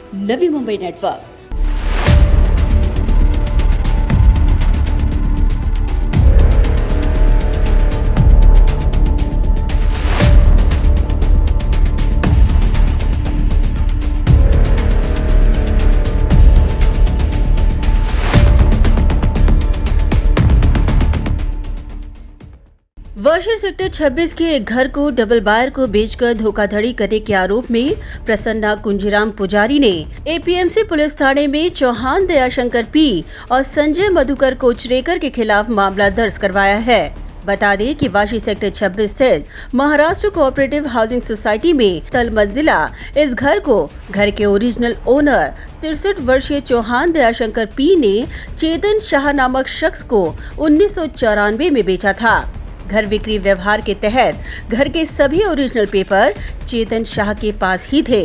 Navi Mumbai network. वर्षा sector 26 के एक घर को डबल बायर को बेचकर धोखाधड़ी करने के आरोप में प्रसन्ना कुंजीराम पुजारी ने एपीएमसी पुलिस थाने में चौहान दयाशंकर पी और संजय मधुकर कोचरेकर के खिलाफ मामला दर्ज करवाया है। बता दें कि वाशी सेक्टर 26 स्थित महाराष्ट्र कोऑपरेटिव हाउसिंग सोसाइटी में तल मंजिला इस घर को घर के ओरिजिनल ओनर 63 वर्षीय चौहान दयाशंकर पी ने चेतन शाह नामक शख्स को 1994 में बेचा था। घर बिक्री व्यवहार के तहत घर के सभी ओरिजिनल पेपर चेतन शाह के पास ही थे,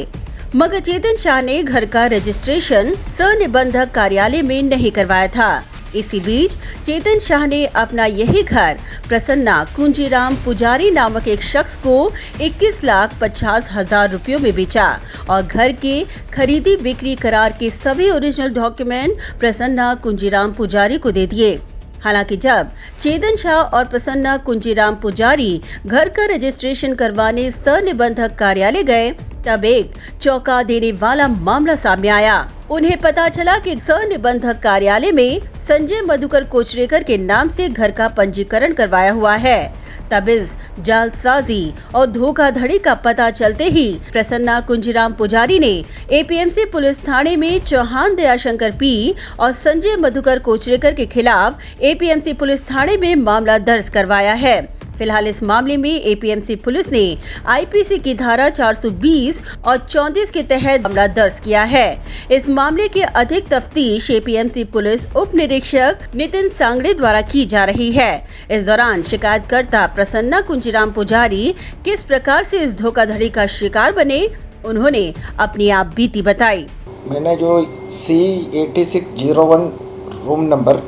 मगर चेतन शाह ने घर का रजिस्ट्रेशन सनिबंधक कार्यालय में नहीं करवाया था। इसी बीच चेतन शाह ने अपना यही घर प्रसन्ना कुंजीराम पुजारी नामक एक शख्स को 21,50,000 रुपयों में बेचा और घर के खरीदी बिक्री करार के सभी ओरिजिनल डॉक्यूमेंट प्रसन्ना कुंजीराम पुजारी को दे दिए। हालांकि जब चेतन शाह और प्रसन्ना कुंजीराम पुजारी घर का रजिस्ट्रेशन करवाने सनिबंधक कार्यालय गए, तब एक चौंका देने वाला मामला सामने आया। उन्हें पता चला कि सनिबंधक कार्यालय में संजय मधुकर कोचरेकर के नाम से घर का पंजीकरण करवाया हुआ है। तब इस जालसाजी और धोखाधड़ी का पता चलते ही प्रसन्ना कुंजीराम पुजारी ने एपीएमसी पुलिस थाने में चौहान दयाशंकर पी और संजय मधुकर कोचरेकर के खिलाफ एपीएमसी पुलिस थाने में मामला दर्ज करवाया है। फिलहाल इस मामले में एपीएमसी पुलिस ने आईपीसी की धारा 420 और 34 के तहत मामला दर्ज किया है। इस मामले की अधिक तफ्तीश एपीएमसी पुलिस उप निरीक्षक नितिन सांगड़े द्वारा की जा रही है। इस दौरान शिकायतकर्ता प्रसन्ना कुंजीराम पुजारी किस प्रकार से इस धोखाधड़ी का शिकार बने, उन्होंने अपनी आप बीती बताई। मैंने जो C8601 रूम नंबर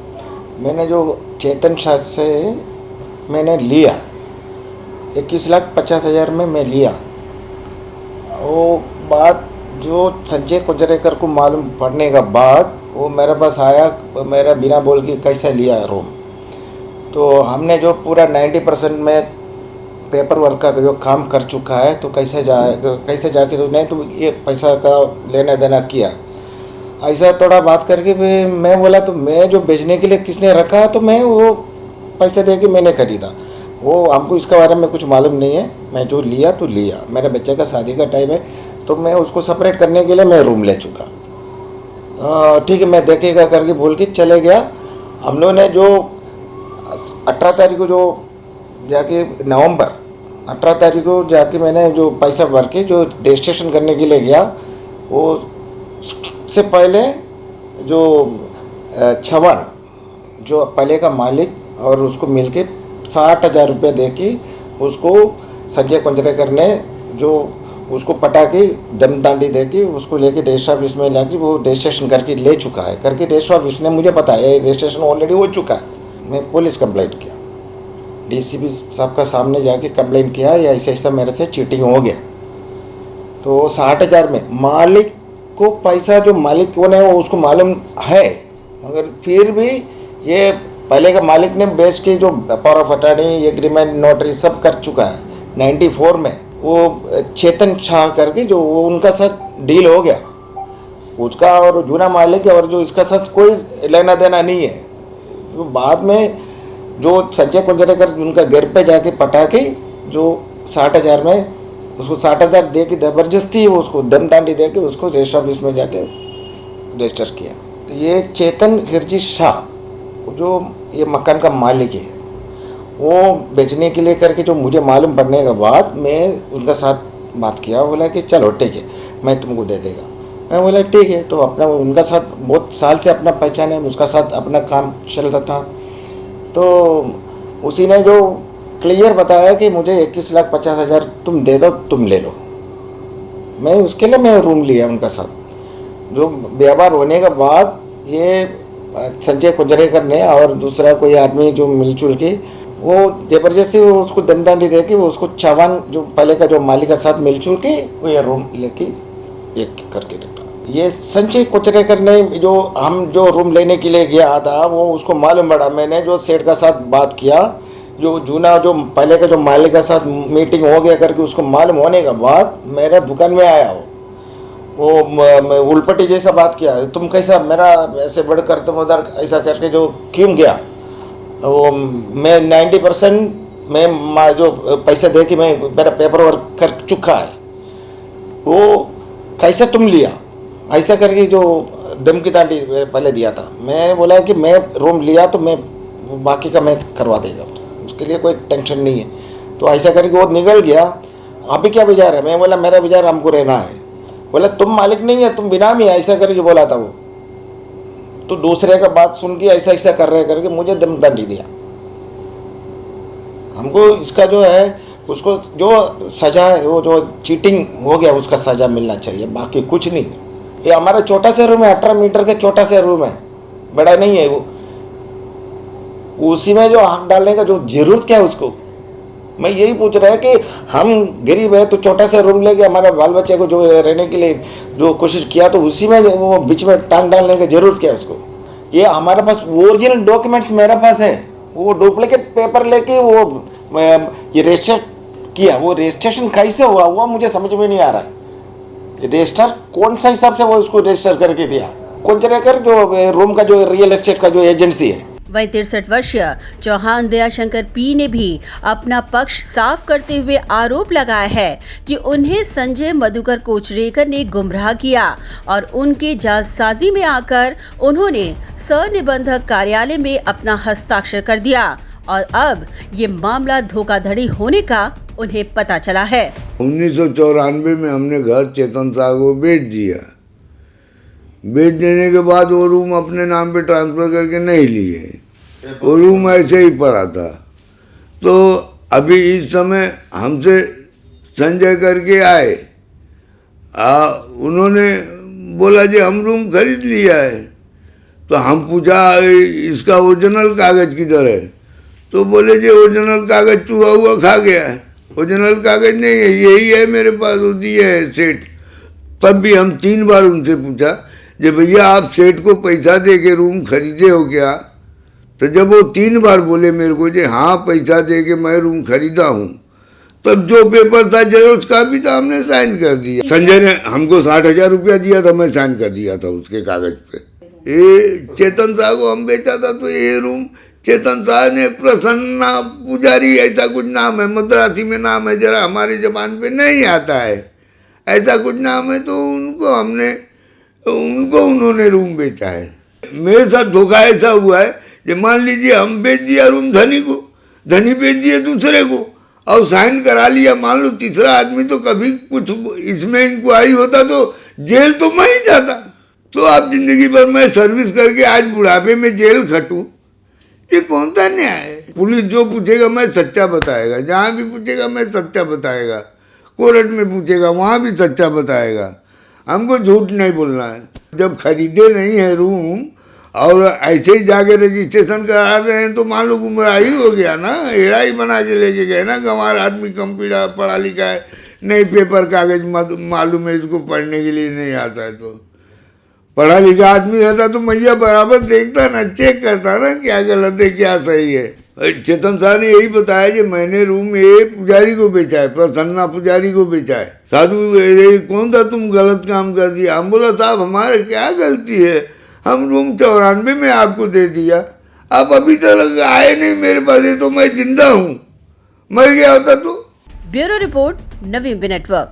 मैंने जो चेतन शाह से मैंने लिया 21,50,000 में मैं लिया। वो बात जो संजय कोचरेकर को मालूम पड़ने के बाद वो मेरे पास आया, मेरा बिना बोल के कैसे लिया रूम। तो हमने जो पूरा 90% में पेपर वर्क का जो काम कर चुका है, तो कैसे जाके तो नहीं तो ये पैसा का लेना देना किया। ऐसा थोड़ा बात करके फिर मैं बोला तो मैं जो बेचने के लिए किसने रखा, तो मैं वो पैसे दे के मैंने खरीदा। वो हमको इसके बारे में कुछ मालूम नहीं है। मैं जो लिया तो लिया। मेरे बच्चे का शादी का टाइम है, तो मैं उसको सेपरेट करने के लिए मैं रूम ले चुका। ठीक है, मैं देखेगा करके बोल के चले गया। हम लोगों ने जो 18 तारीख को जो जाके नवंबर 18 तारीख को जाके मैंने जो पैसा भर के जो रजिस्ट्रेशन करने के लिए गया, वो से पहले जो छवन जो पहले का मालिक और उसको मिलके 60,000 रुपये दे के उसको संजय कोचरेकर ने जो उसको पटा के दमदांडी दे के उसको लेके रजिस्टर ऑफिस में लाके वो रजिस्ट्रेशन करके ले चुका है। करके रजिस्टर ऑफिस ने मुझे बताया रजिस्ट्रेशन ऑलरेडी हो चुका है। मैं पुलिस कंप्लेंट किया, डीसीपी साहब का सामने जाके कंप्लेंट किया, या ऐसा मेरे से चीटिंग हो गया। तो 60,000 में मालिक को पैसा जो मालिक कौन है वो उसको मालूम है, मगर फिर भी ये पहले का मालिक ने बेच के जो power of attorney agreement notary सब कर चुका है। 94 में वो चेतन शाह करके जो वो उनका साथ डील हो गया, उसका और जूना मालिक और जो इसका साथ कोई लेना देना नहीं है। तो बाद में जो संजय कोचरेकर उनका घर पे जाके पटा के जो 60,000 में उसको 60,000 दे के ज़बरदस्ती उसको दमदांडी दे के उसको रजिस्टर ऑफिस में जाके रजिस्टर किया। तो ये चेतन हिरजी शाह जो ये मकान का मालिक है, वो बेचने के लिए करके जो मुझे मालूम पड़ने के बाद मैं उनका साथ बात किया। बोला कि चलो ठीक है, मैं तुमको दे देगा। मैं बोला ठीक है। तो अपना उनका साथ बहुत साल से अपना पहचान है, उसका साथ अपना काम चल रहा था। तो उसी ने जो क्लियर बताया कि मुझे 21,50,000 तुम दे दो, तुम ले लो। मैं उसके लिए मैं रूम लिया उनका साथ। जो व्यवहार होने के बाद ये संजय कोचरेकर ने और दूसरा कोई आदमी जो मिलजुल के वो ज़बरदस्ती उसको दमदांडी दे के वो उसको चवन जो पहले का जो मालिक के साथ मिलजुल के वो ये रूम लेके एक करके रखा। ये संजय कुचरेकर ने जो रूम लेने के लिए गया था वो उसको मालूम पड़ा। मैंने जो सेठ का साथ बात किया, जो जूना जो पहले का जो मालिक का साथ मीटिंग हो गया करके उसको मालूम होने के बाद मेरा दुकान में आया वो उल्पटी जैसा बात किया, तुम कैसा मेरा ऐसे बढ़कर तुम उधर ऐसा करके जो क्यों गया। वो मैं 90% मैं जो पैसे दे के मैं मेरा पेपर वर्क कर चुका है, वो कैसे तुम लिया ऐसा करके जो धमकी तांडी पहले दिया था। मैं बोला कि मैं रूम लिया तो मैं बाकी का मैं करवा देगा, उसके लिए कोई टेंशन नहीं है। तो ऐसा करके वो निकल गया। अभी क्या विचार है? मैं बोला मेरा विचार हमको रहना है। बोला तुम मालिक नहीं है, तुम बिनामी है, ऐसा करके बोला था वो। तो दूसरे का बात सुन के ऐसा ऐसा कर रहे करके मुझे दंडी दिया। हमको इसका जो है उसको जो सजा है वो जो चीटिंग हो गया उसका सजा मिलना चाहिए, बाकी कुछ नहीं। ये हमारा छोटा सा रूम है, 18 मीटर का छोटा सा रूम है, बड़ा नहीं है वो। उसी में जो आग डालने का जो जरूरत क्या है उसको? मैं यही पूछ रहा है कि हम गरीब है तो छोटा सा रूम लेके हमारे बाल बच्चे को जो रहने के लिए जो कोशिश किया तो उसी में वो बीच में टांग डालने की जरूरत क्या है उसको? ये हमारे पास ओरिजिनल डॉक्यूमेंट्स मेरे पास है, वो डुप्लीकेट पेपर लेके वो ये रजिस्टर किया। वो रजिस्ट्रेशन कैसे हुआ वो मुझे समझ में नहीं आ रहा है। रजिस्टर कौन सा हिसाब से वो उसको रजिस्टर करके दिया? कुंजरेकर जो रूम का जो रियल एस्टेट का जो एजेंसी है। वहीं 63 वर्षीय चौहान दयाशंकर पी ने भी अपना पक्ष साफ करते हुए आरोप लगाया है कि उन्हें संजय मधुकर कोचरेकर ने गुमराह किया और उनके जालसाजी में आकर उन्होंने सनिबंधक कार्यालय में अपना हस्ताक्षर कर दिया और अब ये मामला धोखाधड़ी होने का उन्हें पता चला है। 1994 में हमने घर चेतन साहब को बेच दिया। बेच देने के बाद वो रूम अपने नाम पे ट्रांसफ़र करके नहीं लिए, वो रूम ऐसे ही पड़ा था। तो अभी इस समय हमसे संजय करके आए, उन्होंने बोला जी हम रूम खरीद लिया है। तो हम पूछा इसका ओरिजिनल कागज़ किधर है? तो बोले जी ओरिजिनल कागज़ चूहा हुआ खा गया है, ओरिजिनल कागज़ नहीं है, यही है मेरे पास, वो दिए है सेठ। तब भी हम 3 बार उनसे पूछा कि भैया आप सेठ को पैसा दे के रूम खरीदे हो क्या? तो जब वो 3 बार बोले मेरे को जी हाँ पैसा दे के मैं रूम खरीदा हूँ, तब जो पेपर था जेरोक्स कॉपी था हमने साइन कर दिया। संजय ने हमको 60,000 रुपया दिया था, मैं साइन कर दिया था उसके कागज़ पे। ये चेतन साहब को हम बेचा था तो ये रूम चेतन साहब ने प्रसन्ना पुजारी ऐसा कुछ नाम है, मद्रासी में नाम है, जरा हमारी जबान पे नहीं आता है, ऐसा कुछ नाम है। तो उनको उन्होंने रूम बेचा है। मेरे साथ धोखा ऐसा हुआ है कि मान लीजिए हम बेच दिया रूम धनी को, धनी बेच दिए दूसरे को और साइन करा लिया, मान लो तीसरा आदमी, तो कभी कुछ इसमें इंक्वायरी होता तो जेल तो मैं ही जाता। तो आप जिंदगी भर मैं सर्विस करके आज बुढ़ापे में जेल खटूं, ये कौन सा न्याय है? पुलिस जो पूछेगा मैं सच्चा बताएगा, जहाँ भी पूछेगा मैं सच्चा बताएगा, कोर्ट में पूछेगा वहाँ भी सच्चा बताएगा। हमको झूठ नहीं बोलना है। जब खरीदे नहीं है रूम और ऐसे ही जाके रजिस्ट्रेशन करा रहे हैं तो मान लो गुमराही हो गया ना, एड़ा ही बना के लेके गए ना। गंवार आदमी कम पढ़ा लिखा है, नहीं पेपर कागज मालूम है, इसको पढ़ने के लिए नहीं आता है। तो पढ़ा लिखा आदमी रहता तो मैया बराबर देखता ना, चेक करता ना क्या गलत है क्या सही है। चेतन साहब ने यही बताया कि मैंने रूम ये पुजारी को बेचा है, प्रसन्ना पुजारी को बेचा है। साधु कौन था तुम गलत काम कर दिया? हम बोला साहब हमारे क्या गलती है, हम रूम 94 में आपको दे दिया, आप अभी तक आए नहीं मेरे पास, तो मैं जिंदा हूँ, मर गया होता तो। ब्यूरो रिपोर्ट, नवी नेटवर्क।